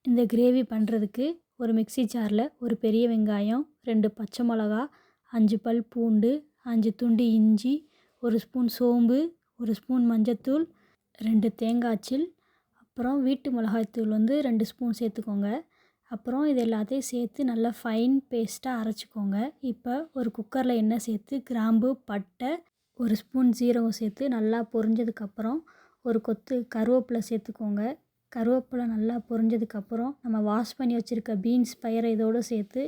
இந்த கிரேவி பண்ணுறதுக்கு ஒரு மிக்ஸி ஜாரில் ஒரு பெரிய வெங்காயம், 2 பச்சை மிளகா, 5 பல் பூண்டு, 5 துண்டு இஞ்சி, 1 ஸ்பூன் சோம்பு, 1 ஸ்பூன் மஞ்சத்தூள், 2 தேங்காய்ச்சில், அப்புறம் வீட்டு மிளகாய்த்தூள் 2 ஸ்பூன் சேர்த்துக்கோங்க. அப்புறம் இது எல்லாத்தையும் சேர்த்து நல்லா ஃபைன் பேஸ்ட்டாக அரைச்சிக்கோங்க. இப்போ ஒரு குக்கரில் எண்ணெய் சேர்த்து கிராம்பு, பட்டை, 1 ஸ்பூன் ஜீரகம் சேர்த்து நல்லா பொரிஞ்சதுக்கப்புறம் ஒரு கொத்து கருவேப்பிலை சேர்த்துக்கோங்க. கருவேப்பிலை நல்லா பொரிஞ்சதுக்கப்புறம் நம்ம வாஷ் பண்ணி வச்சுருக்க பீன்ஸ் பயிரை இதோடு சேர்த்து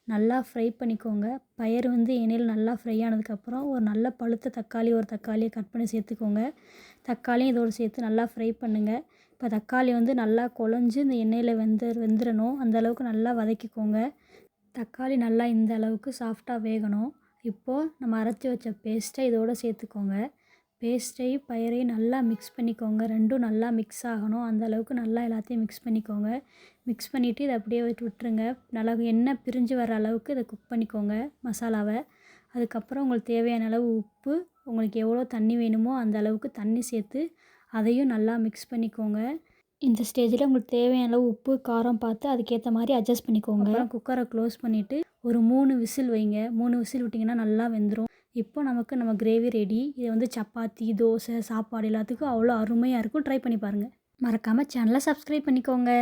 நல்லா ஃப்ரை பண்ணிக்கோங்க. பயிர் எண்ணெயில் நல்லா ஃப்ரை ஆனதுக்கப்புறம் ஒரு நல்ல பழுத்த தக்காளி, ஒரு தக்காளியை கட் பண்ணி சேர்த்துக்கோங்க. தக்காளியும் இதோடு சேர்த்து நல்லா ஃப்ரை பண்ணுங்கள். இப்போ தக்காளி நல்லா குழஞ்சி இந்த எண்ணெயில் வெந்துடணும். அந்தளவுக்கு நல்லா வதக்கிக்கோங்க. தக்காளி நல்லா இந்த அளவுக்கு சாஃப்டாக வேகணும். இப்போது நம்ம அரைச்சி வச்ச பேஸ்ட்டை இதோடு சேர்த்துக்கோங்க. பேஸ்ட்டையும் பயிரையும் நல்லா மிக்ஸ் பண்ணிக்கோங்க. ரெண்டும் நல்லா மிக்ஸ் ஆகணும். அந்தளவுக்கு நல்லா எல்லாத்தையும் மிக்ஸ் பண்ணிக்கோங்க. மிக்ஸ் பண்ணிவிட்டு இதை அப்படியே விட்டுருங்க. நல்லா எண்ணெய் பிரிஞ்சு வர அளவுக்கு இதை குக் பண்ணிக்கோங்க மசாலாவை. அதுக்கப்புறம் உங்களுக்கு தேவையான அளவு உப்பு, உங்களுக்கு எவ்வளோ தண்ணி வேணுமோ அந்த அளவுக்கு தண்ணி சேர்த்து அதையும் நல்லா மிக்ஸ் பண்ணிக்கோங்க. இந்த ஸ்டேஜில் உங்களுக்கு தேவையான அளவு உப்பு, காரம் பார்த்து அதுக்கேற்ற மாதிரி அட்ஜஸ்ட் பண்ணிக்கோங்க. அப்புறம் குக்கரை க்ளோஸ் பண்ணிவிட்டு ஒரு 3 விசில் வைங்க. 3 விசில் விட்டிங்கன்னா நல்லா வெந்துடும். இப்போ நம்ம கிரேவி ரெடி. இது சப்பாத்தி, தோசை, சாப்பாடு எல்லாத்துக்கும் அவ்வளோ அருமையாக இருக்கும். ட்ரை பண்ணி பாருங்கள். மறக்காமல் சேனலை சப்ஸ்கிரைப் பண்ணிக்கோங்க.